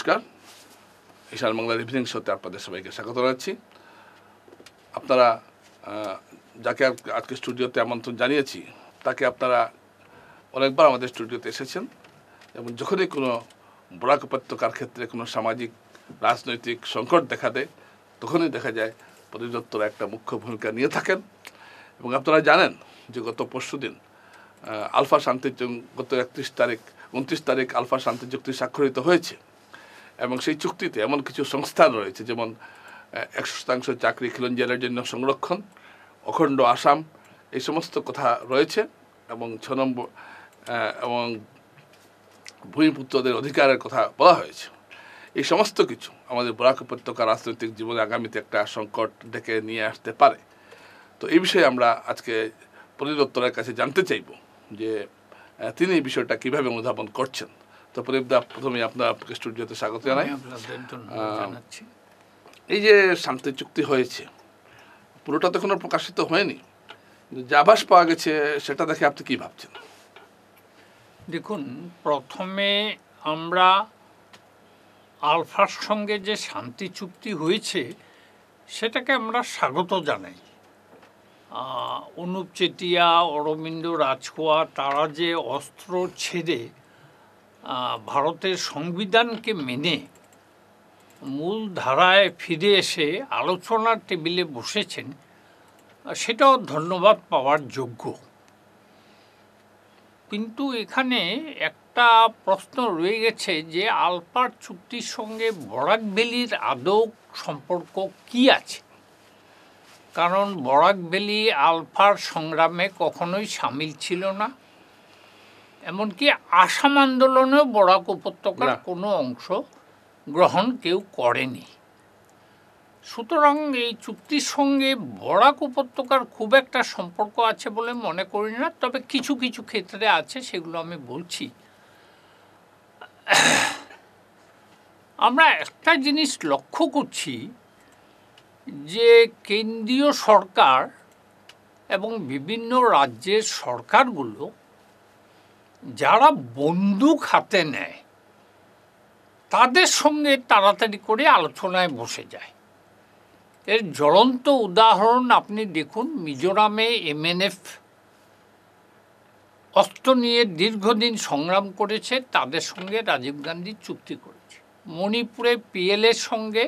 নমস্কার, ঈশান বাংলার ইভিনিং শোতে আপনাদের সবাইকে স্বাগত জানাচ্ছি। আপনারা যাকে আজকে স্টুডিওতে আমন্ত্রণ জানিয়েছি তাকে আপনারা অনেকবার আমাদের স্টুডিওতে এসেছেন এবং যখনই কোনো বরাক উপত্যকার ক্ষেত্রে কোনো সামাজিক রাজনৈতিক সংকট দেখা দেয় তখনই দেখা যায় পরিদত্তর একটা মুখ্য ভূমিকা নিয়ে থাকেন। এবং আপনারা জানেন যে গত পরশুদিন আলফা শান্তি গত 29 তারিখ আলফা শান্তি চুক্তি স্বাক্ষরিত হয়েছে এবং সেই চুক্তিতে এমন কিছু সংস্থান রয়েছে যেমন 100% চাকরি খিলঞ্জিয়াদের জন্য সংরক্ষণ, অখণ্ড আসাম, এই সমস্ত কথা রয়েছে এবং 6 নম্বর এবং ভূমিপুত্রদের অধিকারের কথা বলা হয়েছে। এই সমস্ত কিছু আমাদের বরাক উপত্যকা রাজনৈতিক জীবনে আগামীতে একটা সংকট ডেকে নিয়ে আসতে পারে। তো এই বিষয়ে আমরা আজকে পরিদত্তরের কাছে জানতে চাইব যে তিনি এই বিষয়টা কীভাবে অনুধাবন করছেন। তো পরিদা, প্রথমে আপনাকে স্টুডিওতে স্বাগত জানাই। এই যে শান্তি চুক্তি হয়েছে পুরোটা তো এখনো প্রকাশিত হয়নি, যে আভাস পাওয়া গেছে সেটা দেখে আপনি কি ভাবছেন? দেখুন, প্রথমে আমরা আলফার সঙ্গে যে শান্তি চুক্তি হয়েছে সেটাকে আমরা স্বাগত জানাই। অনুপ চেটিয়া, অরবিন্দ রাজখোয়া তারা যে অস্ত্র ছেড়ে ভারতের সংবিধানকে মেনে মূল ধারায় ফিরে এসে আলোচনার টেবিলে বসেছেন, সেটাও ধন্যবাদ পাওয়ার যোগ্য। কিন্তু এখানে একটা প্রশ্ন রয়ে গেছে যে আলফার চুক্তির সঙ্গে বরাক ভ্যালির আদৌ সম্পর্ক কি আছে। কারণ বরাক ভ্যালি আলফার সংগ্রামে কখনোই সামিল ছিল না, এমনকি আসাম আন্দোলনেও বরাক উপত্যকার কোনো অংশ গ্রহণ কেউ করেনি। সুতরাং এই চুক্তির সঙ্গে বরাক উপত্যকার খুব একটা সম্পর্ক আছে বলে মনে করি না, তবে কিছু কিছু ক্ষেত্রে আছে, সেগুলো আমি বলছি। আমরা একটা জিনিস লক্ষ্য করছি যে কেন্দ্রীয় সরকার এবং বিভিন্ন রাজ্যের সরকারগুলো যারা বন্দুক হাতে নেয় তাদের সঙ্গে তাড়াতাড়ি করে আলোচনায় বসে যায়। এর জ্বলন্ত উদাহরণ আপনি দেখুন, মিজোরামে MNF অস্ত্র নিয়ে দীর্ঘদিন সংগ্রাম করেছে, তাদের সঙ্গে রাজীব গান্ধী চুক্তি করেছে। মণিপুরে PLAর সঙ্গে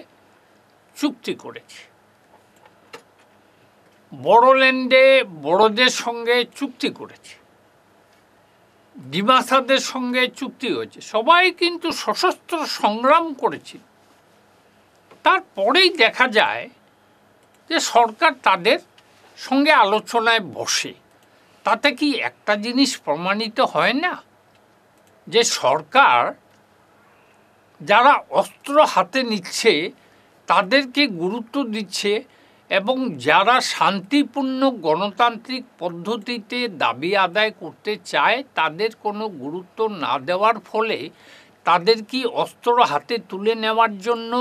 চুক্তি করেছে। বড়োল্যান্ডে বড়োদের সঙ্গে চুক্তি করেছে। ডিমাসাদের সঙ্গে চুক্তি হয়েছে। সবাই কিন্তু সশস্ত্র সংগ্রাম করেছে। তারপরেই দেখা যায় যে সরকার তাদের সঙ্গে আলোচনায় বসে। তাতে কি একটা জিনিস প্রমাণিত হয় না যে সরকার যারা অস্ত্র হাতে নিচ্ছে তাদেরকে গুরুত্ব দিচ্ছে এবং যারা শান্তিপূর্ণ গণতান্ত্রিক পদ্ধতিতে দাবি আদায় করতে চায় তাদের কোনো গুরুত্ব না দেওয়ার ফলে তাদের কি অস্ত্র হাতে তুলে নেওয়ার জন্য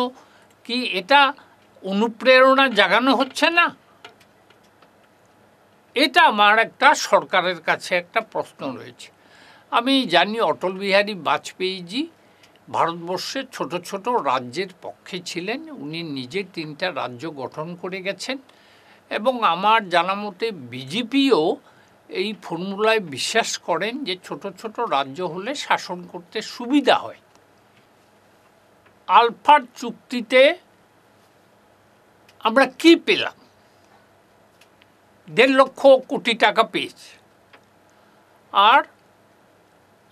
কি এটা অনুপ্রেরণা জাগানো হচ্ছে না? এটা আমার একটা সরকারের কাছে একটা প্রশ্ন রয়েছে। আমি জানি অটল বিহারী বাজপেয়ীজি ভারতবর্ষের ছোট ছোট রাজ্যের পক্ষে ছিলেন। উনি নিজে 3টা রাজ্য গঠন করে গেছেন এবং আমার জানা মতে বিজেপিও এই ফর্মুলায় বিশ্বাস করেন যে ছোট ছোট রাজ্য হলে শাসন করতে সুবিধা হয়। আলফার চুক্তিতে আমরা কি পেলাম? 1.5 লক্ষ কোটি টাকা পেয়েছে, আর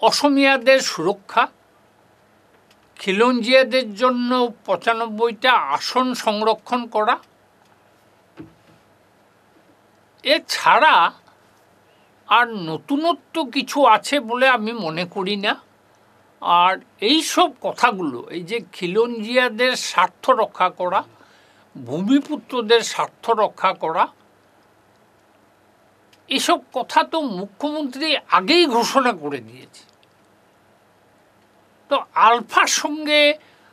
অসমিয়াদের সুরক্ষা, খিলঞ্জিয়াদের জন্য 95টা আসন সংরক্ষণ করা, এছাড়া আর নতুনত্ব কিছু আছে বলে আমি মনে করি না। আর এই সব কথাগুলো, এই যে খিলঞ্জিয়াদের স্বার্থ রক্ষা করা, ভূমিপুত্রদের স্বার্থ রক্ষা করা, এসব কথা তো মুখ্যমন্ত্রী আগেই ঘোষণা করে দিয়েছে। তো আলফার সঙ্গে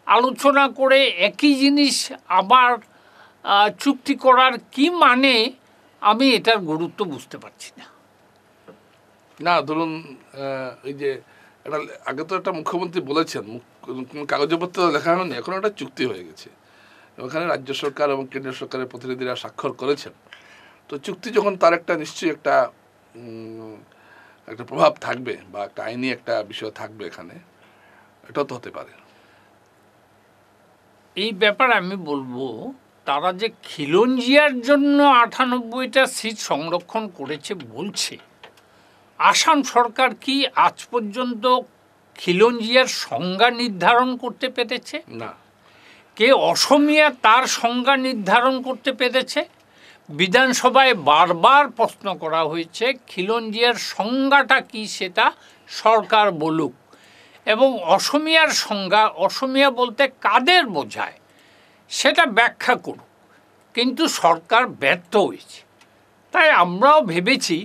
আলোচনা করে একই জিনিস আবার চুক্তি করার কি মানে, আমি এটার গুরুত্ব বুঝতে পারছি না। না, ধরুন এই যে এটা আগে তো একটা মুখ্যমন্ত্রী বলেছেন, কোনো কাগজপত্র লেখা হয়নি, এখন একটা চুক্তি হয়ে গেছে। ওখানে রাজ্য সরকার এবং কেন্দ্রীয় সরকারের প্রতিনিধিরা স্বাক্ষর করেছেন। তো চুক্তি যখন তার একটা নিশ্চয়ই একটা একটা প্রভাব থাকবে বা একটা আইনি একটা বিষয় থাকবে এখানে, এটাও তো হতে পারে। এই ব্যাপারে আমি বলবো, তারা যে খিলঞ্জিয়ার জন্য 98টা সিট সংরক্ষণ করেছে বলছে, আসাম সরকার কি আজ পর্যন্ত খিলঞ্জিয়ার সংজ্ঞা নির্ধারণ করতে পেরেছে? না। কে অসমিয়া তার সংজ্ঞা নির্ধারণ করতে পেরেছে? বিধানসভায় বারবার প্রশ্ন করা হয়েছে খিলঞ্জিয়ার সংজ্ঞাটা কি সেটা সরকার বলুক, এবং অসমিয়ার সংজ্ঞা, অসমিয়া বলতে কাদের বোঝায় সেটা ব্যাখ্যা করুক। কিন্তু সরকার ব্যর্থ হয়েছে। তাই আমরাও ভেবেছি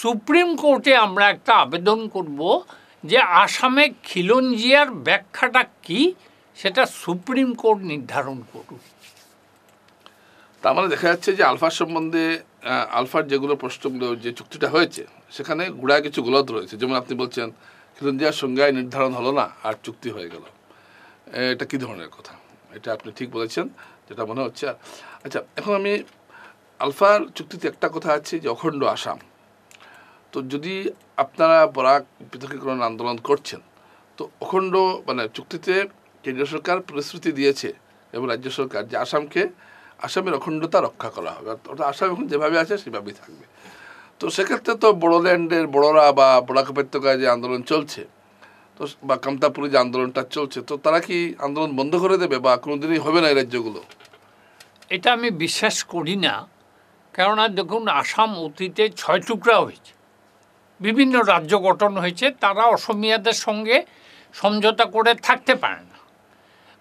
সুপ্রিম কোর্টে আমরা একটা আবেদন করব যে আসামে খিলঞ্জিয়ার ব্যাখ্যাটা কি সেটা সুপ্রিম কোর্ট নির্ধারণ করুক। তার মানে দেখা যাচ্ছে যে আলফার সম্বন্ধে, আলফার যেগুলো প্রশ্নগুলো, যে চুক্তিটা হয়েছে সেখানে গুড়ায় কিছু গলদ রয়েছে। যেমন আপনি বলছেন খিলঞ্জিয়ার সংজ্ঞায় নির্ধারণ হলো না আর চুক্তি হয়ে গেল, এটা কী ধরনের কথা? এটা আপনি ঠিক বলেছেন, যেটা মনে হচ্ছে। আচ্ছা, এখন আমি আলফার চুক্তিতে একটা কথা আছে যে অখণ্ড আসাম। তো যদি আপনারা বরাক পৃথকীকরণ আন্দোলন করছেন, তো অখণ্ড মানে চুক্তিতে কেন্দ্রীয় সরকার প্রতিশ্রুতি দিয়েছে এবং রাজ্য সরকার যে আসামের অখণ্ডতা রক্ষা করা হবে, অর্থাৎ আসাম এখন যেভাবে আছে সেভাবেই থাকবে। তো সেক্ষেত্রে তো বড়োল্যান্ডের বড়োরা বা বরাক উপত্যকায় যে আন্দোলন চলছে, তো বা কামতাপুরে যে আন্দোলনটা চলছে, তো তারা কি আন্দোলন বন্ধ করে দেবে বা কোনোদিনই হবে না এই রাজ্যগুলো? এটা আমি বিশ্বাস করি না। কেননা দেখুন, আসাম অতীতে 6 টুকরা হয়েছে, বিভিন্ন রাজ্য গঠন হয়েছে, তারা অসমিয়াদের সঙ্গে সমঝোতা করে থাকতে পারে না।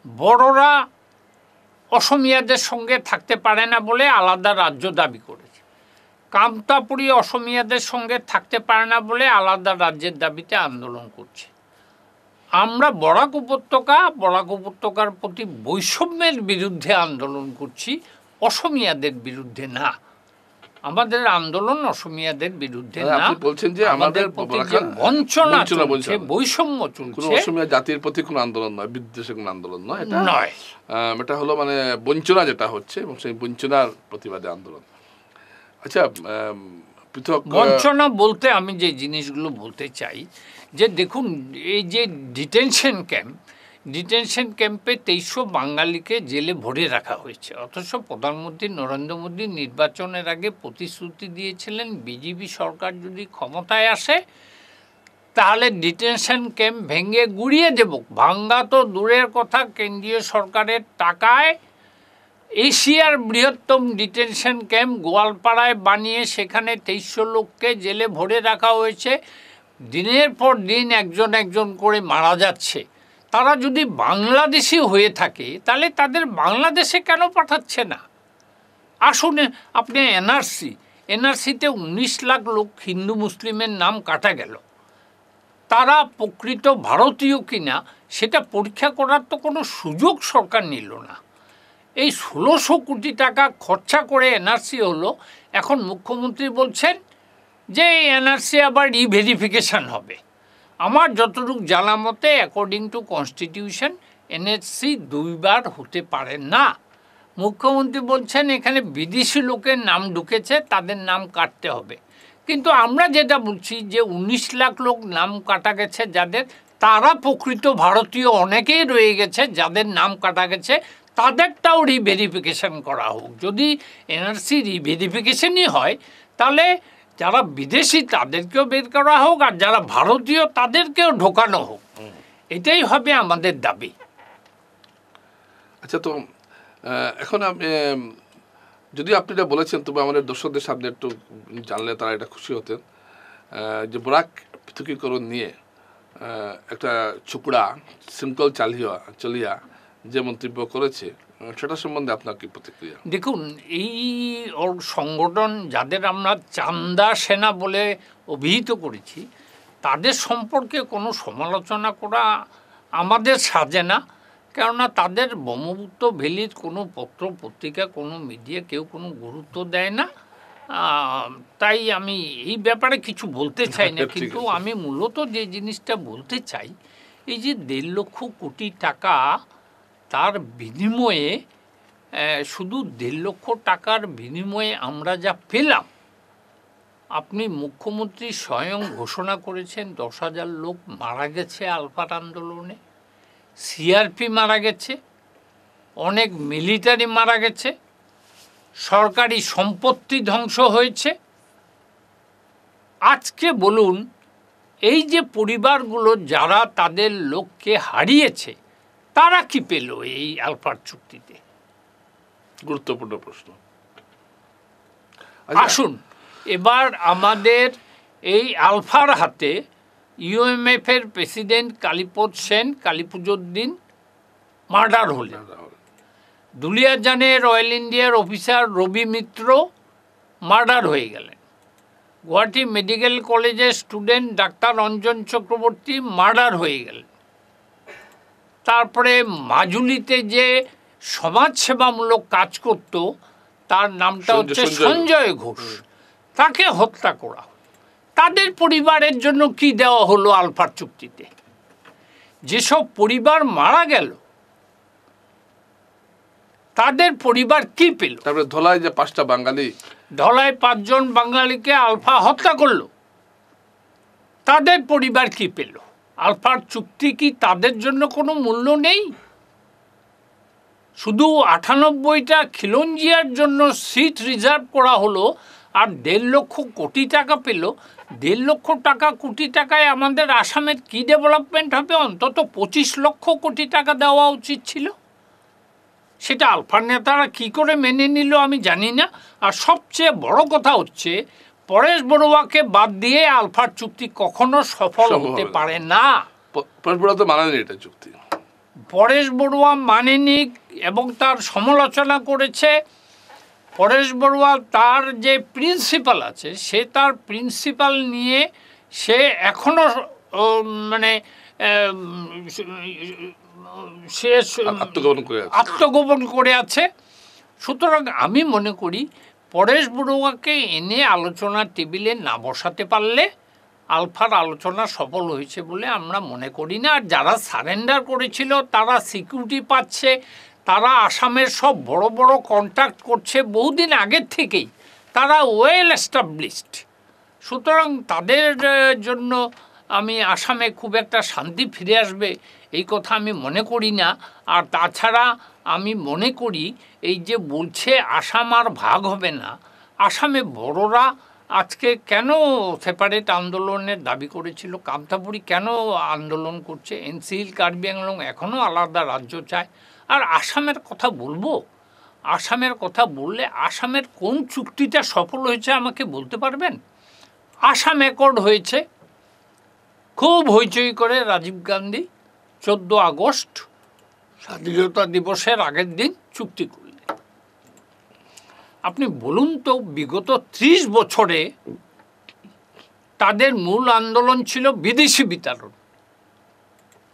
বড়রা অসমিয়াদের সঙ্গে থাকতে পারে না বলে আলাদা রাজ্য দাবি করেছে। কামতাপুরী অসমিয়াদের সঙ্গে থাকতে পারে না বলে আলাদা রাজ্যের দাবিতে আন্দোলন করছে। আমরা বরাক উপত্যকার প্রতি বৈষম্যের বিরুদ্ধে আন্দোলন করছি, অসমিয়াদের বিরুদ্ধে না। আমাদের আন্দোলন অসমিয়াদের বিরুদ্ধে না। আপনি বলছেন যে আমাদের প্রতি যে বঞ্চনা চলছে, বৈষম্য চলছে, অসমিয়া জাতির প্রতি কোনো আন্দোলন নয়, বিদ্বেষের কোনো আন্দোলন নয়, এটা নয়। এটা হলো মানে বঞ্চনা যেটা হচ্ছে, এবং সেই বঞ্চনার প্রতিবাদে আন্দোলন। আচ্ছা, পৃথক বঞ্চনা বলতে আমি যে জিনিসগুলো বলতে চাই যে দেখুন, এই যে ডিটেনশন ক্যাম্পে 2300 বাঙালিকে জেলে ভরে রাখা হয়েছে। অথচ প্রধানমন্ত্রী নরেন্দ্র মোদী নির্বাচনের আগে প্রতিশ্রুতি দিয়েছিলেন বিজেপি সরকার যদি ক্ষমতায় আসে তাহলে ডিটেনশন ক্যাম্প ভেঙে গুড়িয়ে দেব। ভাঙ্গা তো দূরের কথা, কেন্দ্রীয় সরকারের টাকায় এশিয়ার বৃহত্তম ডিটেনশন ক্যাম্প গোয়ালপাড়ায় বানিয়ে সেখানে 2300 লোককে জেলে ভরে রাখা হয়েছে। দিনের পর দিন একজন করে মারা যাচ্ছে। তারা যদি বাংলাদেশি হয়ে থাকে তাহলে তাদের বাংলাদেশে কেন পাঠাচ্ছে না? আসুন, আপনি এনআরসিতে 19 লাখ লোক হিন্দু মুসলিমের নাম কাটা গেল। তারা প্রকৃত ভারতীয় কিনা সেটা পরীক্ষা করার তো কোনো সুযোগ সরকার নিল না। এই 1600 কোটি টাকা খরচা করে এনআরসি হলো। এখন মুখ্যমন্ত্রী বলছেন যে এই এনআরসি আবার রিভেরিফিকেশান হবে। আমার যতটুকু জানা মতে অ্যাকর্ডিং টু কনস্টিটিউশন এনআরসি 2 বার হতে পারে না। মুখ্যমন্ত্রী বলছেন এখানে বিদেশি লোকের নাম ঢুকেছে, তাদের নাম কাটতে হবে। কিন্তু আমরা যেটা বলছি যে 19 লাখ লোক নাম কাটা গেছে যাদের, তারা প্রকৃত ভারতীয় অনেকেই রয়ে গেছে যাদের নাম কাটা গেছে, তাদেরটাও রিভেরিফিকেশান করা হোক। যদি এনআরসি রিভেরিফিকেশনই হয় তাহলে যারা বিদেশি তাদেরকেও বের করা হোক, আর যারা ভারতীয় তাদেরকেও ঢোকানো হোক। এটাই হবে আমাদের দাবি। আচ্ছা, তো এখন যদি আপনি এটা বলেছেন, তবে আমাদের দর্শকদের সামনে একটু জানলে তারা এটা খুশি হতেন যে বরাক পৃথকীকরণ নিয়ে একটা চুকড়া সিঙ্কল চলিয়া যে মন্তব্য করেছে, সেটা সম্বন্ধে আপনার কি প্রতিক্রিয়া? দেখুন, এই সংগঠন যাদের আমরা চান্দা সেনা বলে অভিহিত করেছি, তাদের সম্পর্কে কোনো সমালোচনা করা আমাদের সাজে না। কেননা তাদের ব্রহ্মপুত্র ভ্যালির কোনো পত্র পত্রিকা, কোনো মিডিয়া কেউ কোনো গুরুত্ব দেয় না। তাই আমি এই ব্যাপারে কিছু বলতে চাই না। কিন্তু আমি মূলত যে জিনিসটা বলতে চাই, এই যে 1.5 লক্ষ কোটি টাকা, তার বিনিময়ে শুধু 1.5 লক্ষ টাকার বিনিময়ে আমরা যা পেলাম, আপনি মুখ্যমন্ত্রী স্বয়ং ঘোষণা করেছেন 10,000 লোক মারা গেছে আলফার আন্দোলনে, সিআরপি মারা গেছে, অনেক মিলিটারি মারা গেছে, সরকারি সম্পত্তি ধ্বংস হয়েছে। আজকে বলুন, এই যে পরিবারগুলো যারা তাদের লোককে হারিয়েছে, তারা কি পেল এই আলফার চুক্তিতে? গুরুত্বপূর্ণ প্রশ্ন। আসুন এবার আমাদের এই আলফার হাতে ইউএমএফ এর প্রেসিডেন্ট কালীপদ সেন কালীপুজোর দিন মার্ডার হলেন। দুলিয়াজানে রয়্যাল ইন্ডিয়ার অফিসার রবি মিত্র মার্ডার হয়ে গেলেন। গুয়াহাটি মেডিকেল কলেজের student doctor Anjan Chakraborty murder হয়ে গেলেন। তারপরে মাজুলিতে যে সমাজসেবামূলক কাজ করত, তার নামটা হচ্ছে সঞ্জয় ঘোষ, তাকে হত্যা করা। তাদের পরিবারের জন্য কি দেওয়া হলো আলফার চুক্তিতে? যেসব পরিবার মারা গেল তাদের পরিবার কি পেল? তারপরে ধলাই যে 5টা বাঙালি, ধলাই 5 জন বাঙালিকে আলফা হত্যা করলো, তাদের পরিবার কি পেল? আলফার চুক্তি কি তাদের জন্য কোনো মূল্য নেই? শুধু 98টা খিলঞ্জিয়ার জন্য সিট রিজার্ভ করা হলো, আর 1.5 লক্ষ কোটি টাকা পেল। 1.5 লক্ষ কোটি টাকায় আমাদের আসামের কি ডেভেলপমেন্ট হবে? অন্তত 25 লক্ষ কোটি টাকা দেওয়া উচিত ছিল। সেটা আলফার নেতারা কী করে মেনে নিল আমি জানি না। আর সবচেয়ে বড় কথা হচ্ছে, পরেশ বড়ুয়াকে বাদ দিয়ে আলফার চুক্তি কখনো সফল হতে পারে না। পরেশ বড়ুয়া তো মানেনি এটা চুক্তি। পরেশ বড়ুয়া মানেনি এবং তার সমালোচনা করেছে। পরেশ বড়ুয়া তার যে প্রিন্সিপাল আছে, সে তার প্রিন্সিপাল নিয়ে সে এখনো মানে সে আত্মগোপন করে আছে। সুতরাং আমি মনে করি পরেশ বড়ুয়াকে এনে আলোচনার টেবিলে না বসাতে পারলে আলফার আলোচনা সফল হয়েছে বলে আমরা মনে করি না। আর যারা সারেন্ডার করেছিল তারা সিকিউরিটি পাচ্ছে, তারা আসামের সব বড় বড় কন্ট্রাক্ট করছে বহুদিন আগের থেকেই, তারা ওয়েল এস্টাবলিশড। সুতরাং তাদের জন্য আমি আসামে খুব একটা শান্তি ফিরে আসবে এই কথা আমি মনে করি না। আর তাছাড়া আমি মনে করি এই যে বলছে আসাম আর ভাগ হবে না, আসামে বড়রা আজকে কেন সেপারেট আন্দোলনের দাবি করেছিল, কামতাপুরি কেন আন্দোলন করছে, এনসিএল কার্বি আংলং এখনও আলাদা রাজ্য চায়। আর আসামের কথা বলবো, আসামের কথা বললে আসামের কোন চুক্তিটা সফল হয়েছে আমাকে বলতে পারবেন? আসাম অ্যাকর্ড হয়েছে, খুব হইচই করে রাজীব গান্ধী 14 আগস্ট স্বাধীনতা দিবসের আগের দিন চুক্তি করলেন। আপনি বলুন তো, বিগত 30 বছরে তাদের মূল আন্দোলন ছিল বিদেশি বিতাড়ন।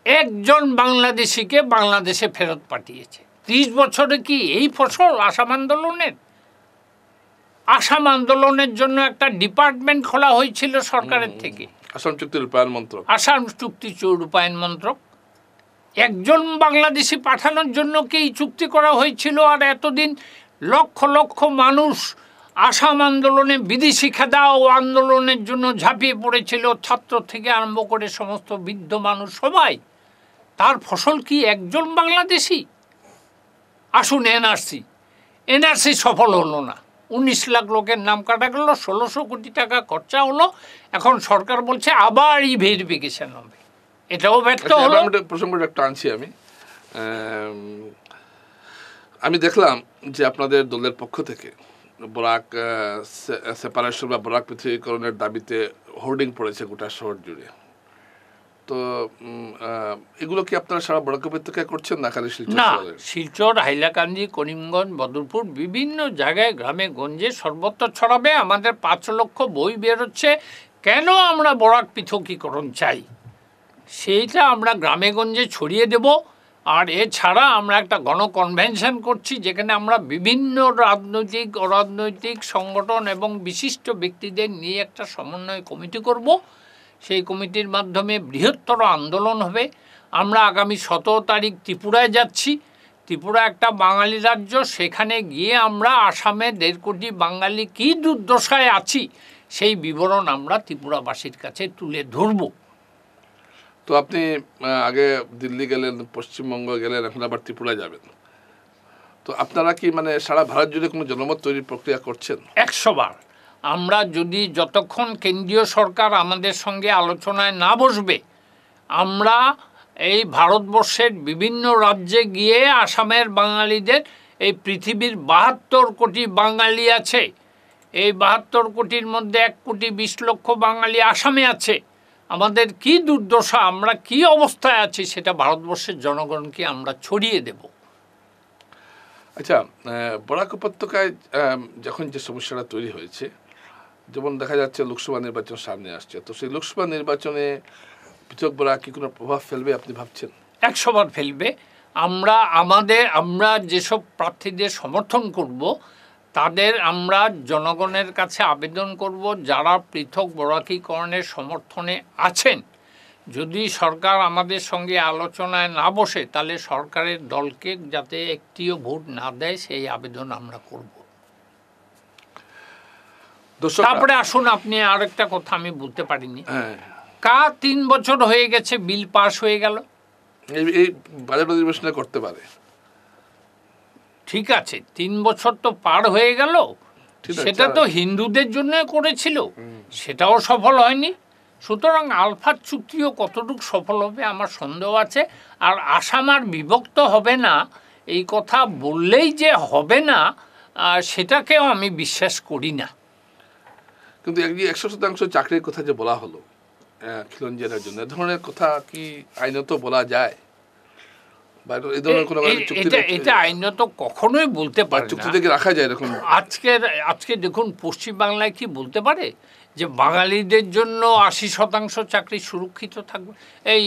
একজন বাংলাদেশিকে বাংলাদেশে ফেরত পাঠিয়েছে। 30 বছরে কি এই ফসল আসাম আন্দোলনের? আসাম আন্দোলনের জন্য একটা ডিপার্টমেন্ট খোলা হয়েছিল সরকারের থেকে, আসাম চুক্তি রূপায়ণ মন্ত্রক। আসাম চুক্তি রূপায়ণ মন্ত্রক। একজন বাংলাদেশি পাঠানোর জন্য কি চুক্তি করা হয়েছিল? আর এতদিন লক্ষ লক্ষ মানুষ আসাম আন্দোলনে বিদেশি খেদা ও আন্দোলনের জন্য ঝাঁপিয়ে পড়েছিল, ছাত্র থেকে আরম্ভ করে সমস্ত বৃদ্ধ মানুষ সবাই। তার ফসল কি একজন বাংলাদেশি? আসুন এনআরসি সফল হলো না। 19 লাখ লোকের নাম কাটা গেল, 1600 কোটি টাকা খরচা হলো। এখন সরকার বলছে আবার ভেরিফিকেশন হবে, এটাও ব্যর্থ হলো। প্রসঙ্গটা একটা আনছি আমি দেখলাম যে আপনাদের দলের পক্ষ থেকে বরাক সেপারেশন বা বরাক পৃথকীকরণের দাবিতে হোর্ডিং পড়েছে গোটা শহর জুড়ে। তো এগুলো কি আপনারা সারা বরাক উপত্যকায় করছেন না খালি শিলচর? না, শিলচর, হাইলাকান্দি, করিমগঞ্জ, বদরপুর বিভিন্ন জায়গায় গ্রামে গঞ্জে সর্বত্র ছড়াবে। আমাদের 5 লক্ষ বই বেরোচ্ছে কেন আমরা বরাক পৃথকীকরণ চাই, সেইটা আমরা গ্রামে গঞ্জে ছড়িয়ে দেব। আর এছাড়া আমরা একটা গণকনভেনশন করছি, যেখানে আমরা বিভিন্ন রাজনৈতিক অরাজনৈতিক সংগঠন এবং বিশিষ্ট ব্যক্তিদের নিয়ে একটা সমন্বয় কমিটি করব। সেই কমিটির মাধ্যমে বৃহত্তর আন্দোলন হবে। আমরা আগামী 17 তারিখ ত্রিপুরায় যাচ্ছি। ত্রিপুরা একটা বাঙালি রাজ্য, সেখানে গিয়ে আমরা আসামে 1.5 কোটি বাঙালি কী দুর্দশায় আছি সেই বিবরণ আমরা ত্রিপুরাবাসীর কাছে তুলে ধরব। তো আপনি আগে দিল্লি গেলেন, পশ্চিমবঙ্গ গেলেন, এখন আবার ত্রিপুরায় যাবেন। তো আপনারা কি মানে সারা ভারত জুড়ে কোনো জনমত তৈরির প্রক্রিয়া করছেন? 100 বার। আমরা যদি যতক্ষণ কেন্দ্রীয় সরকার আমাদের সঙ্গে আলোচনায় না বসবে, আমরা এই ভারতবর্ষের বিভিন্ন রাজ্যে গিয়ে আসামের বাঙালিদের, এই পৃথিবীর 72 কোটি বাঙালি আছে, এই 72 কোটির মধ্যে 1,20,00,000 বাঙালি আসামে আছে। আমাদের কি দুর্দশা, আমরা কি অবস্থায় আছি, সেটা ভারতবর্ষের জনগণকে আমরা ছড়িয়ে দেব। আচ্ছা, বরাক উপত্যকায় যখন যে সমস্যাটা তৈরি হয়েছে, যেমন দেখা যাচ্ছে লোকসভা নির্বাচন সামনে আসছে, তো সেই লোকসভা নির্বাচনে পৃথক বরাক কি কোনো প্রভাব ফেলবে আপনি ভাবছেন? 100 বার ফেলবে। আমরা যেসব প্রার্থীদের সমর্থন করব, তাদের আমরা জনগণের কাছে আবেদন করব, যারা পৃথক বরাকীকরণের সমর্থনে আছেন, যদি সরকার আমাদের সঙ্গে আলোচনায় না বসে, তাহলে সরকারের দলকে যাতে একটিও ভোট না দেয় সেই আবেদন আমরা করব। তারপরে আসুন, আপনি আরেকটা কথা আমি বলতে পারিনি, 3 বছর হয়ে গেছে বিল পাস হয়ে গেল, এই বাজেট অধিবেশনে করতে পারে, ঠিক আছে, 3 বছর তো পার হয়ে গেল, সেটা তো হিন্দুদের জন্য করেছিল, সেটাও সফল হয়নি। সুতরাং আলফার চুক্তিও কতটুকু সফল হবে আমার সন্দেহ আছে। আর আসাম আর বিভক্ত হবে না এই কথা বললেই যে হবে না, সেটাকেও আমি বিশ্বাস করি না। কিন্তু 100% চাকরির কথা যে বলা হলো খিলঞ্জিয়ার জন্য, এ ধরনের কথা কি আইনত বলা যায়? এটা আইনত কখনোই বলতে পারে না, চুক্তি থেকে রাখা যায় এরকম। আজকে দেখুন পশ্চিমবাংলায় কি বলতে পারে যে বাঙালিদের জন্য 80% চাকরি সুরক্ষিত থাকবে, এই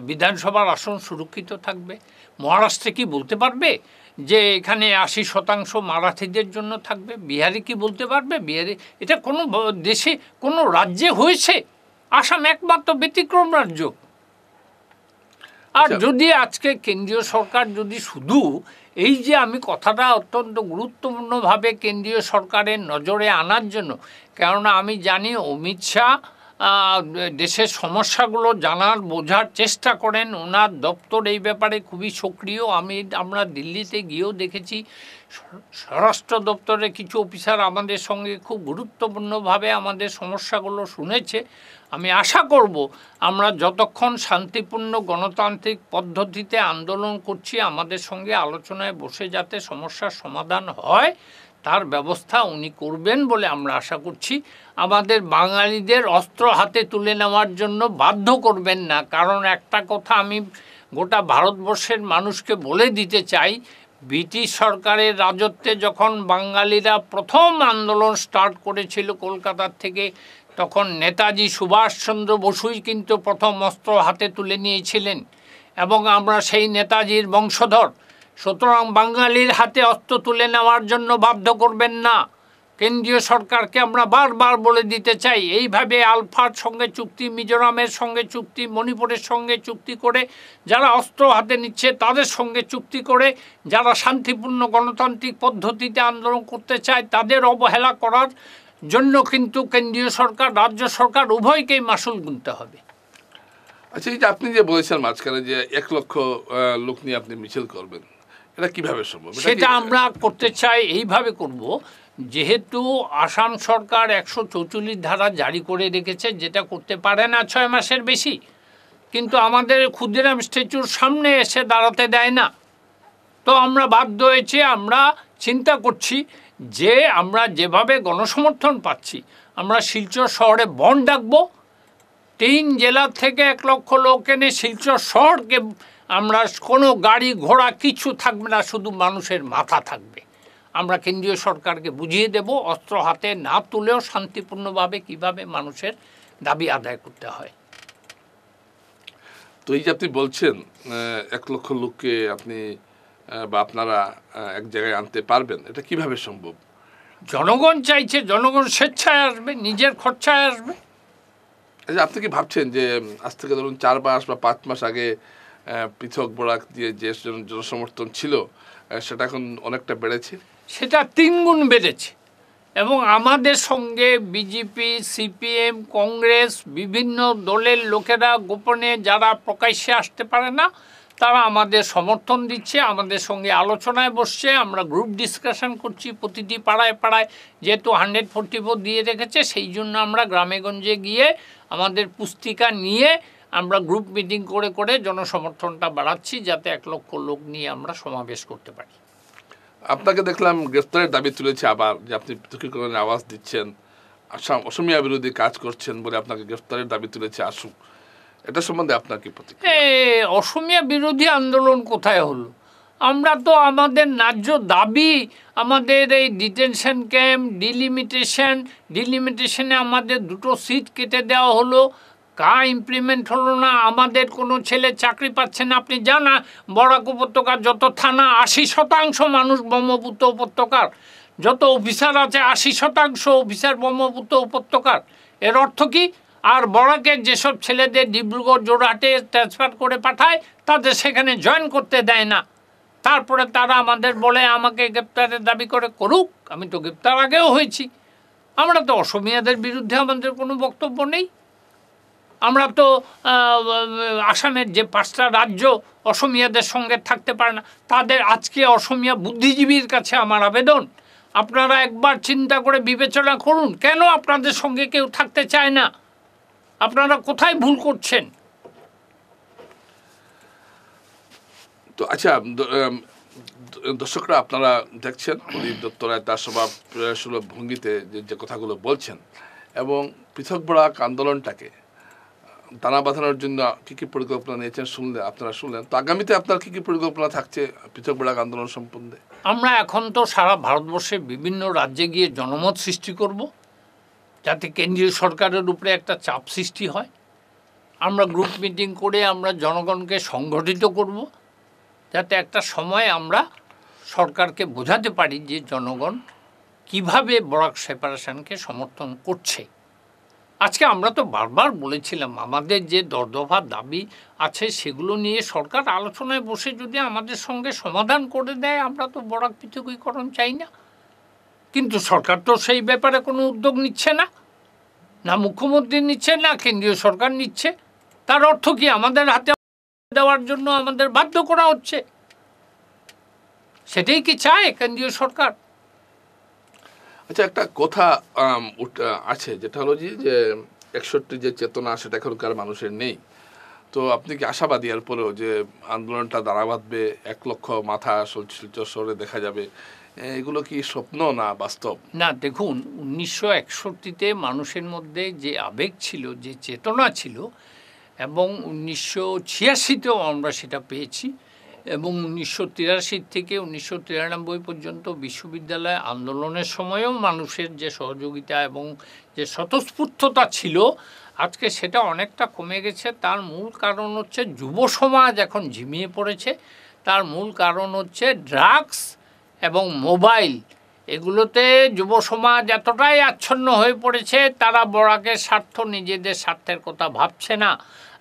বিধানসভার আসন সুরক্ষিত থাকবে? মহারাষ্ট্রে কি বলতে পারবে যে এখানে 80% মারাঠিদের জন্য থাকবে? বিহারে কি বলতে পারবে? বিহারে এটা কোনো দেশে কোনো রাজ্যে হয়েছে? আসাম একমাত্র ব্যতিক্রম রাজ্য। আর যদি আজকে কেন্দ্রীয় সরকার যদি শুধু এই যে, আমি কথাটা অত্যন্ত গুরুত্বপূর্ণভাবে কেন্দ্রীয় সরকারের নজরে আনার জন্য, কেননা আমি জানি অমিত শাহ দেশের সমস্যাগুলো জানার বোঝার চেষ্টা করেন, ওনার দপ্তর এই ব্যাপারে খুবই সক্রিয়। আমরা দিল্লিতে গিয়েও দেখেছি স্বরাষ্ট্র দপ্তরে কিছু অফিসার আমাদের সঙ্গে খুব গুরুত্বপূর্ণভাবে আমাদের সমস্যাগুলো শুনেছে। আমি আশা করব আমরা যতক্ষণ শান্তিপূর্ণ গণতান্ত্রিক পদ্ধতিতে আন্দোলন করছি, আমাদের সঙ্গে আলোচনায় বসে যাতে সমস্যার সমাধান হয় তার ব্যবস্থা উনি করবেন বলে আমরা আশা করছি। আমাদের বাঙালিদের অস্ত্র হাতে তুলে নেওয়ার জন্য বাধ্য করবেন না, কারণ একটা কথা আমি গোটা ভারতবর্ষের মানুষকে বলে দিতে চাই, ব্রিটিশ সরকারের রাজত্বে যখন বাঙালিরা প্রথম আন্দোলন স্টার্ট করেছিল কলকাতার থেকে, তখন নেতাজি সুভাষচন্দ্র বসুই কিন্তু প্রথম অস্ত্র হাতে তুলে নিয়েছিলেন এবং আমরা সেই নেতাজির বংশধর। সুতরাং বাঙালির হাতে অস্ত্র তুলে নেওয়ার জন্য বাধ্য করবেন না। কেন্দ্রীয় সরকারকে আমরা বারবার বলে দিতে চাই, এইভাবে আলফার সঙ্গে চুক্তি, মিজোরামের সঙ্গে চুক্তি, মণিপুরের সঙ্গে চুক্তি করে যারা অস্ত্র হাতে নিচ্ছে তাদের সঙ্গে চুক্তি করে যারা শান্তিপূর্ণ গণতান্ত্রিক পদ্ধতিতে আন্দোলন করতে চায় তাদের অবহেলা করার জন্য কিন্তু কেন্দ্রীয় সরকার, রাজ্য সরকার উভয়কেই মাসুল গুনতে হবে। আচ্ছা, এই যে আপনি যে বলেছেন মাঝখানে যে 1 লক্ষ লোক নিয়ে আপনি মিছিল করবেন, এটা কিভাবে সম্ভব? সেটা আমরা করতে চাই, এইভাবে করব, যেহেতু আসাম সরকার 144 ধারা জারি করে রেখেছে, যেটা করতে পারে না 6 মাসের বেশি, কিন্তু আমাদের ক্ষুদিরাম স্ট্যাচুর সামনে এসে দাঁড়াতে দেয় না। তো আমরা বাধ্য হয়েছি, আমরা চিন্তা করছি যে আমরা যেভাবে গণসমর্থন পাচ্ছি, আমরা শিলচর শহরে বন্ধ ডাকবো, 3 জেলা থেকে 1 লক্ষ লোক এনে শিলচর শহরকে আমরা, কোনো গাড়ি ঘোড়া কিছু থাকবে না, শুধু মানুষের মাথা থাকবে। আমরা কেন্দ্রীয় সরকারকে বুঝিয়ে দেব অস্ত্র হাতে না তুলেও শান্তিপূর্ণভাবে কিভাবে মানুষের দাবি আদায় করতে হয়। তো এই যে আপনি বলছেন 1 লক্ষ লোককে আপনি বা আপনারা এক জায়গায় আনতে পারবেন, এটা কিভাবে সম্ভব? জনগণ চাইছে, জনগণ স্বেচ্ছায় আসবে, নিজের খরচায় আসবে। আচ্ছা, আপনি কি ভাবছেন যে আজ থেকে ধরুন 4 মাস বা 5 মাস আগে পৃথক বরাক দিয়ে যে জনসমর্থন ছিল সেটা এখন অনেকটা বেড়েছে? সেটা 3 গুণ বেড়েছে এবং আমাদের সঙ্গে বিজেপি, সিপিএম, কংগ্রেস, বিভিন্ন দলের লোকেরা গোপনে যারা প্রকাশ্যে আসতে পারে না তারা আমাদের সমর্থন দিচ্ছে, আমাদের সঙ্গে আলোচনায় বসছে, আমরা গ্রুপ ডিসকাশন করছি প্রতিটি পাড়ায় পাড়ায়। যেহেতু 144 দিয়ে রেখেছে সেই জন্য আমরা গ্রামেগঞ্জে গিয়ে আমাদের পুস্তিকা নিয়ে আমরা গ্রুপ মিটিং করে করে জনসমর্থনটা বাড়াচ্ছি যাতে 1 লক্ষ লোক নিয়ে আমরা সমাবেশ করতে পারি। আপনাকে দেখলাম গ্রেফতারের দাবি তুলেছে আবার, যে আপনি পৃথকীকরণের আওয়াজ দিচ্ছেন, আসাম অসমিয়া বিরোধী কাজ করছেন বলে আপনাকে গ্রেফতারের দাবি তুলেছে আসুক। এটা সম্বন্ধে আপনার কি প্রতিক্রিয়া? অসমিয়া বিরোধী আন্দোলন কোথায় হলো? আমরা তো আমাদের ন্যায্য দাবি, আমাদের এই ডিটেনশন ক্যাম্প, ডিলিমিটেশনে আমাদের 2টো সিট কেটে দেওয়া হলো, ইমপ্লিমেন্ট হলো না। আমাদের কোনো ছেলে চাকরি পাচ্ছে না। আপনি জানা বরাক উপত্যকার যত থানা 80% মানুষ ব্রহ্মপুত্র উপত্যকার, যত অফিসার আছে 80% অফিসার ব্রহ্মপুত্র উপত্যকার। এর অর্থ কি? আর বরাকের যেসব ছেলেদের ডিব্রুগড়, জোরহাটে ট্রান্সফার করে পাঠায় তাদের সেখানে জয়েন করতে দেয় না। তারপরে তারা আমাদের বলে আমাকে গ্রেপ্তারের দাবি করে করুক। আমি তো গ্রেপ্তার আগেও হয়েছি। আমরা তো অসমিয়াদের বিরুদ্ধে আমাদের কোনো বক্তব্য নেই। আমরা তো আসামের যে 5টা রাজ্য অসমিয়াদের সঙ্গে থাকতে পারে না তাদের আজকে অসমিয়া বুদ্ধিজীবীর কাছে আমার আবেদন, আপনারা একবার চিন্তা করে বিবেচনা করুন কেন আপনাদের সঙ্গে কেউ থাকতে চায় না। আপনারা কোথায় ভুল করছেন? তো আচ্ছা, দর্শকরা আপনারা দেখছেন প্রদীপ দত্ত রায় তার স্বভাব সুলভ ভঙ্গিতে যে কথাগুলো বলছেন এবং পৃথক বরাক আন্দোলনটাকে দানা বাঁধানোর জন্য কী কী পরিকল্পনা নিয়েছেন আপনারা শুনলেন। তো আগামীতে আপনার কী কী পরিকল্পনা থাকছে পৃথক বরাক আন্দোলন সম্বন্ধে? আমরা এখন তো সারা ভারতবর্ষের বিভিন্ন রাজ্যে গিয়ে জনমত সৃষ্টি করব যাতে কেন্দ্রীয় সরকারের উপরে একটা চাপ সৃষ্টি হয়। আমরা গ্রুপ মিটিং করে আমরা জনগণকে সংগঠিত করব যাতে একটা সময় আমরা সরকারকে বোঝাতে পারি যে জনগণ কিভাবে বরাক সেপারেশনকে সমর্থন করছে। আজকে আমরা তো বারবার বলেছিলাম আমাদের যে 10 দফা দাবি আছে সেগুলো নিয়ে সরকার আলোচনায় বসে যদি আমাদের সঙ্গে সমাধান করে দেয় আমরা তো বরাক পৃথকীকরণ চাই না। কিন্তু সরকার তো সেই ব্যাপারে কোনো উদ্যোগ নিচ্ছে না, না মুখ্যমন্ত্রী নিচ্ছে না কেন্দ্রীয় সরকার নিচ্ছে। তার অর্থ কি? আমাদের হাতে দেওয়ার জন্য আমাদের বাধ্য করা হচ্ছে। সেটাই কি চায় কেন্দ্রীয় সরকার? আচ্ছা, একটা কথা আছে যেটা হলো যে 61 যে চেতনা সেটা এখনকার মানুষের নেই। তো আপনি কি আশাবাদী এরপরেও যে আন্দোলনটা দাঁড়া বাঁধবে, 1 লক্ষ মাথা শিলচর শহরে দেখা যাবে? এগুলো কি স্বপ্ন না বাস্তব? না, দেখুন 1961-তে মানুষের মধ্যে যে আবেগ ছিল, যে চেতনা ছিল এবং 1986-তেও আমরা সেটা পেয়েছি এবং 1983 থেকে 1993 পর্যন্ত বিশ্ববিদ্যালয় আন্দোলনের সময়েও মানুষের যে সহযোগিতা এবং যে স্বতঃস্ফূর্ততা ছিল আজকে সেটা অনেকটা কমে গেছে। তার মূল কারণ হচ্ছে যুব সমাজ এখন ঝিমিয়ে পড়েছে। তার মূল কারণ হচ্ছে ড্রাগস এবং মোবাইল। এগুলোতে যুব সমাজ এতটাই আচ্ছন্ন হয়ে পড়েছে তারা বরাকের স্বার্থ, নিজেদের স্বার্থের কথা ভাবছে না।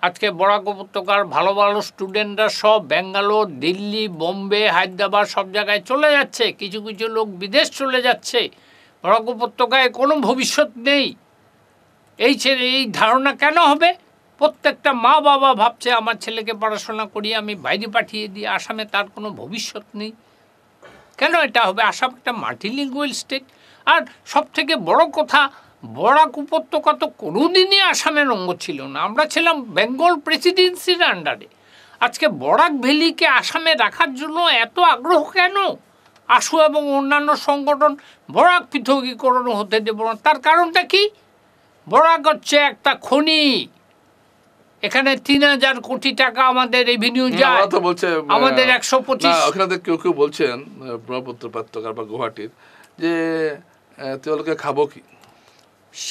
আজকে বরাক উপত্যকার ভালো ভালো স্টুডেন্টরা সব ব্যাঙ্গালোর, দিল্লি, বোম্বে, হায়দ্রাবাদ সব জায়গায় চলে যাচ্ছে। কিছু কিছু লোক বিদেশ চলে যাচ্ছে। বরাক উপত্যকায় কোনো ভবিষ্যৎ নেই। এই ধারণা কেন হবে? প্রত্যেকটা মা বাবা ভাবছে আমার ছেলেকে পড়াশোনা করিয়ে আমি বাইরে পাঠিয়ে দিই, আসামে তার কোনো ভবিষ্যৎ নেই। কেন এটা হবে? আসাম একটা মাল্টিলিঙ্গুয়াল স্টেট। আর সবথেকে বড় কথা, বরাক উপত্যকা তো কোনোদিনই আসামের অঙ্গ ছিল না। আমরা ছিলাম বেঙ্গল প্রেসিডেন্সির আন্ডারে। আজকে বরাক ভ্যালিকে আসামে রাখার জন্য এত আগ্রহ কেন? আশু এবং অন্যান্য সংগঠন বরাক পৃথকীকরণ হতে দেব না। তার কারণটা কি? বরাক হচ্ছে একটা খনি। এখানে 3000 কোটি টাকা আমাদের রেভিনিউ যায়। আমাদের 125 ওখানে কেউ কেউ বলছেন ব্রহ্মপুত্র উপত্যকা বা গুয়াহাটির যে তেওঁলোকে খাবো কি?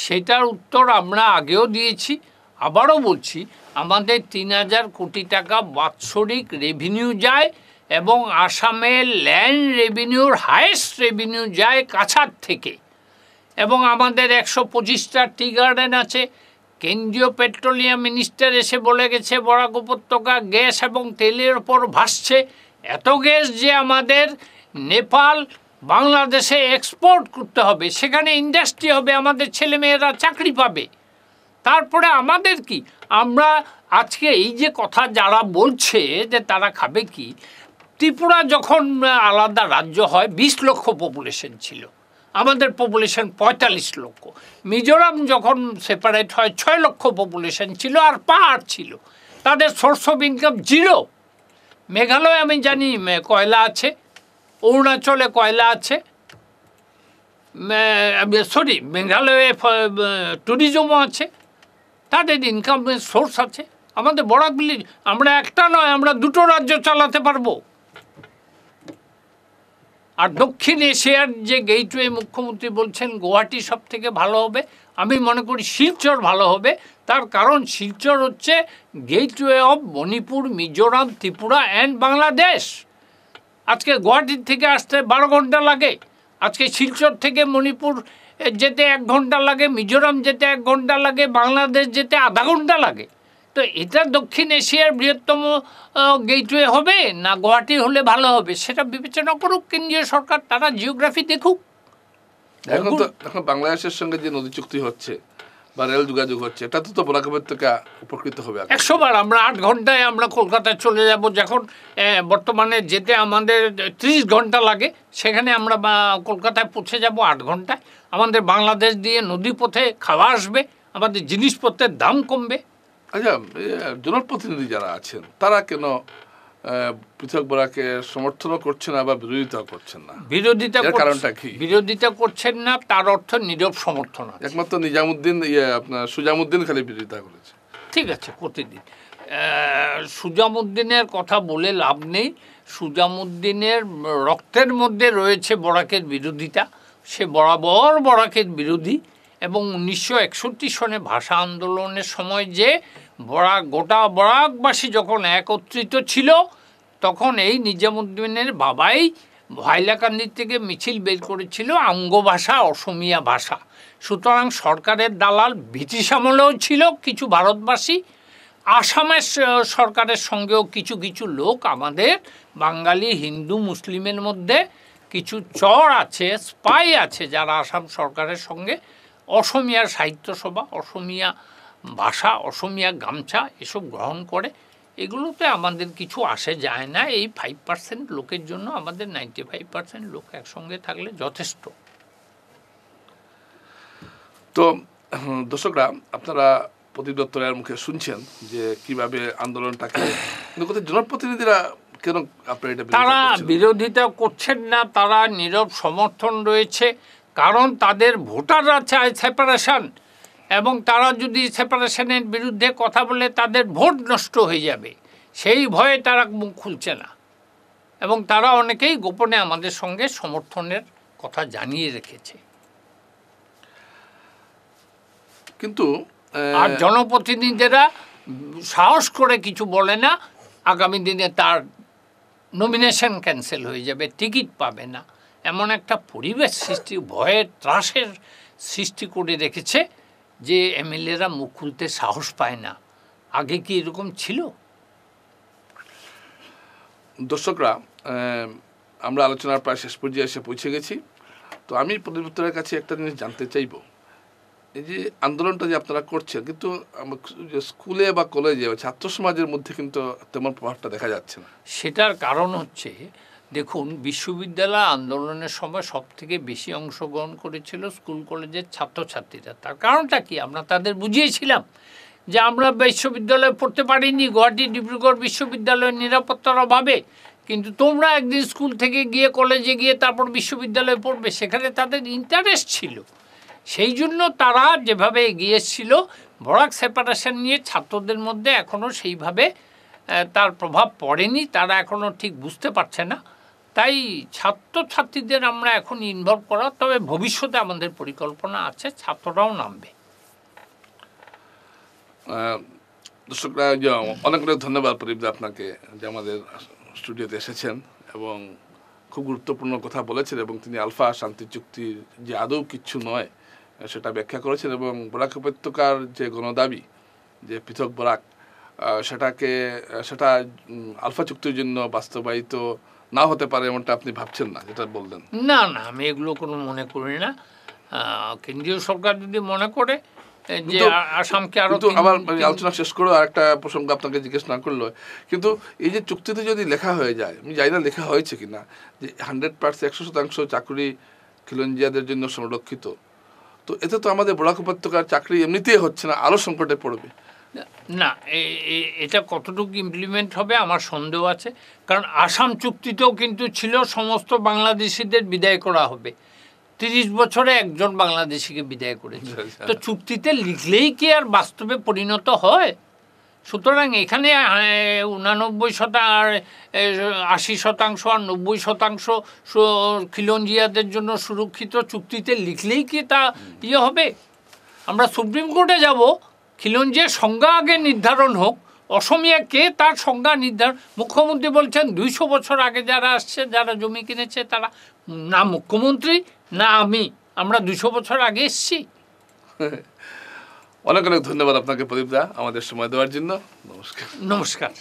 সেটার উত্তর আমরা আগেও দিয়েছি, আবারও বলছি। আমাদের 3000 কোটি টাকা বাৎসরিক রেভিনিউ যায় এবং আসামের ল্যান্ড রেভিনিউর হাইয়েস্ট রেভিনিউ যায় কাছাড় থেকে। এবং আমাদের 125টা টি গার্ডেন আছে। কেন্দ্রীয় পেট্রোলিয়াম মিনিস্টার এসে বলে গেছে বরাক উপত্যকা গ্যাস এবং তেলের ওপর ভাসছে, এত গ্যাস যে আমাদের নেপাল বাংলাদেশে এক্সপোর্ট করতে হবে, সেখানে ইন্ডাস্ট্রি হবে, আমাদের ছেলেমেয়েরা চাকরি পাবে। তারপরে আমাদের কি, আমরা আজকে এই যে কথা যারা বলছে যে তারা খাবে কি, ত্রিপুরা যখন আলাদা রাজ্য হয় 20 লক্ষ পপুলেশন ছিল, আমাদের পপুলেশন 45 লক্ষ। মিজোরাম যখন সেপারেট হয় 6 লক্ষ পপুলেশন ছিল, আর পাহাড় ছিল, তাদের source of income zero. Meghalaya আমি জানি কয়লা আছে, অরুণাচলে কয়লা আছে, সরি মেঘালয়ে ট্যুরিজমও আছে, তাদের ইনকামের সোর্স আছে। আমাদের বরাক ভিলেজ, আমরা একটা নয়, আমরা 2টো রাজ্য চালাতে পারবো। আর দক্ষিণ এশিয়ার যে গেটওয়ে মুখ্যমন্ত্রী বলছেন গুয়াহাটি সব থেকে ভালো হবে, আমি মনে করি শিলচর ভালো হবে। তার কারণ শিলচর হচ্ছে gateway of Manipur, Mizoram, Tripura and Bangladesh. আজকে গুয়াহাটির থেকে আসতে 12 ঘন্টা লাগে, আজকে শিলচর থেকে মণিপুর যেতে 1 ঘন্টা লাগে, মিজোরাম যেতে 1 ঘন্টা লাগে, বাংলাদেশ যেতে আধা ঘন্টা লাগে। তো এটা দক্ষিণ এশিয়ার বৃহত্তম গেটওয়ে হবে না গুয়াহাটি হলে ভালো হবে, সেটা বিবেচনা করুক কেন্দ্রীয় সরকার, তারা জিওগ্রাফি দেখুক। এখন বাংলাদেশের সঙ্গে যে নদী চুক্তি হচ্ছে বা রেল যোগাযোগ হচ্ছে, এটা তো বরাক উপত্যকা উপকৃত হবে। 100 বার আমরা 8 ঘন্টায় আমরা কলকাতায় চলে যাব, যখন বর্তমানে যেতে আমাদের 30 ঘন্টা লাগে, সেখানে আমরা কলকাতায় পৌঁছে যাব 8 ঘন্টায়। আমাদের বাংলাদেশ দিয়ে নদীপথে খাওয়া আসবে, আমাদের জিনিসপত্রের দাম কমবে। আচ্ছা, জনপ্রতিনিধি যারা আছেন তারা কেন পৃথক বরাকে সমর্থনও করছেন না বা বিরোধিতা করছেন না? কারণটা কি? বিরোধিতা করছেন না তার অর্থ নীরব সমর্থন আছে। একমাত্র নিজামুদ্দিন, আপনার সুজামুদ্দিন খালি বিরোধিতা করেছে। ঠিক আছে, প্রতিদিন সুজামুদ্দিনের কথা বলে লাভ নেই। সুজামুদ্দিনের রক্তের মধ্যে রয়েছে বরাকের বিরোধিতা, সে বরাবর বরাকের বিরোধী। এবং 1961 সনে ভাষা আন্দোলনের সময় যে গোটা বরাকবাসী যখন একত্রিত ছিল, তখন এই নিজামুদ্দিনের বাবাই হাইলাকান্দির থেকে মিছিল বের করেছিল অঙ্গভাষা, অসমিয়া ভাষা। সুতরাং সরকারের দালাল ব্রিটিশ আমলেও ছিল কিছু ভারতবাসী, আসামের সরকারের সঙ্গেও কিছু কিছু লোক, আমাদের বাঙালি হিন্দু মুসলিমের মধ্যে কিছু চর আছে, স্পাই আছে, যারা আসাম সরকারের সঙ্গে অসমিয়ার সাহিত্য সভা, অসমিয়া ভাষা, অসমিয়া গামছা এসব গ্রহণ করে। এগুলোতে আমাদের কিছু আসে যায় না। এই 5% লোকের জন্য আমাদের 95% লোক একসঙ্গে থাকলে যথেষ্ট। তো দর্শকরা, আপনারা প্রদীপ দত্তের মুখে শুনছেন যে কিভাবে আন্দোলনটাকে, জনপ্রতিনিধিরা কেন আপনারা এটা তারা বিরোধিতা করছেন না, তারা নীরব সমর্থন রয়েছে। কারণ তাদের ভোটাররা চায় সেপারেশন, এবং তারা যদি সেপারেশনের বিরুদ্ধে কথা বলে তাদের ভোট নষ্ট হয়ে যাবে, সেই ভয়ে তারা মুখ খুলছে না। এবং তারা অনেকেই গোপনে আমাদের সঙ্গে সমর্থনের কথা জানিয়ে রেখেছে। কিন্তু আর জনপ্রতিনিধিরা সাহস করে কিছু বলে না, আগামী দিনে তার নমিনেশন ক্যান্সেল হয়ে যাবে, টিকিট পাবে না, এমন একটা পরিবেশ সৃষ্টি, ভয়ের ত্রাসের সৃষ্টি করে রেখেছে যে এমএলএরা মুখ খুলতে সাহস পায় না। আগে কি এরকম ছিল? দর্শকরা, আমরা আলোচনার প্রায় শেষ পর্যায়ে এসে পৌঁছে গেছি। তো আমি প্রদীপ্তরের কাছে একটা জিনিস জানতে চাইব, এই যে আন্দোলনটা যে আপনারা করছেন, কিন্তু স্কুলে বা কলেজে ছাত্র সমাজের মধ্যে কিন্তু তেমন প্রভাবটা দেখা যাচ্ছে না। সেটার কারণ হচ্ছে, দেখুন, বিশ্ববিদ্যালয় আন্দোলনের সময় সবথেকে বেশি অংশগ্রহণ করেছিল স্কুল কলেজের ছাত্রছাত্রীরা। তার কারণটা কি? আমরা তাদের বুঝিয়েছিলাম যে আমরা বিশ্ববিদ্যালয়ে পড়তে পারিনি, গুয়াহাটি ডিব্রুগড় বিশ্ববিদ্যালয়ের নিরাপত্তার অভাবে, কিন্তু তোমরা একদিন স্কুল থেকে গিয়ে কলেজে গিয়ে তারপর বিশ্ববিদ্যালয়ে পড়বে, সেখানে তাদের ইন্টারেস্ট ছিল। সেই জন্য তারা যেভাবে এগিয়ে এসেছিল, বরাক সেপারেশন নিয়ে ছাত্রদের মধ্যে এখনও সেইভাবে তার প্রভাব পড়েনি, তারা এখনও ঠিক বুঝতে পারছে না। তাই ছাত্রছাত্রীদের আমরা এখন ইনভলভ করা, তবে ভবিষ্যতে আমাদের পরিকল্পনা আছে ছাত্ররাও নামবে। দর্শকরা, অনেক অনেক ধন্যবাদ প্রদীপ দা আপনাকে, যে আমাদের স্টুডিওতে এসেছেন এবং খুব গুরুত্বপূর্ণ কথা বলেছেন। এবং তিনি আলফা শান্তি চুক্তির যে আদৌ কিচ্ছু নয় সেটা ব্যাখ্যা করেছেন এবং বরাক উপত্যকার যে গণদাবি যে পৃথক বরাক সেটা আলফা চুক্তির জন্য বাস্তবায়িত না হতে পারে এমনটা আপনি ভাবছেন না, যেটা বললেন। না না, আমি এগুলো কোনো মনে করি না। কেন্দ্রীয় সরকার যদি মনে করে যে আসামকে আরো, আবার আলোচনা শেষ করে আরেকটা প্রসঙ্গ আপনাকে জিজ্ঞেস না করলো, কিন্তু এই যে চুক্তিতে যদি লেখা হয়ে যায়, আমি জানি না লেখা হয়েছে কিনা, যে 100% চাকরি খিলঞ্জিয়াদের জন্য সংরক্ষিত, তো এতে তো আমাদের বরাক উপত্যকার চাকরি এমনিতেই হচ্ছে না, আরো সংকটে পড়বে। না, এটা কতটুকু ইমপ্লিমেন্ট হবে আমার সন্দেহ আছে, কারণ আসাম চুক্তিতেও কিন্তু ছিল সমস্ত বাংলাদেশিদের বিদায় করা হবে। 30 বছরে একজন বাংলাদেশিকে বিদায় করেছে। তো চুক্তিতে লিখলেই কি আর বাস্তবে পরিণত হয়? সুতরাং এখানে 80% আর 90% খিলঞ্জিয়াদের জন্য সুরক্ষিত চুক্তিতে লিখলেই কি তা ইয়ে হবে? আমরা সুপ্রিম কোর্টে যাব, খিলঞ্জিয়ার সংজ্ঞা আগে নির্ধারণ হোক, অসমীয়া কে তার সংজ্ঞা নির্ধারণ। মুখ্যমন্ত্রী বলছেন 200 বছর আগে যারা আসছে, যারা জমি কিনেছে তারা, না মুখ্যমন্ত্রী না আমরা 200 বছর আগে এসছি। অনেক অনেক ধন্যবাদ আপনাকে প্রদীপ দা, আমাদের সময় দেওয়ার জন্য। নমস্কার। নমস্কার।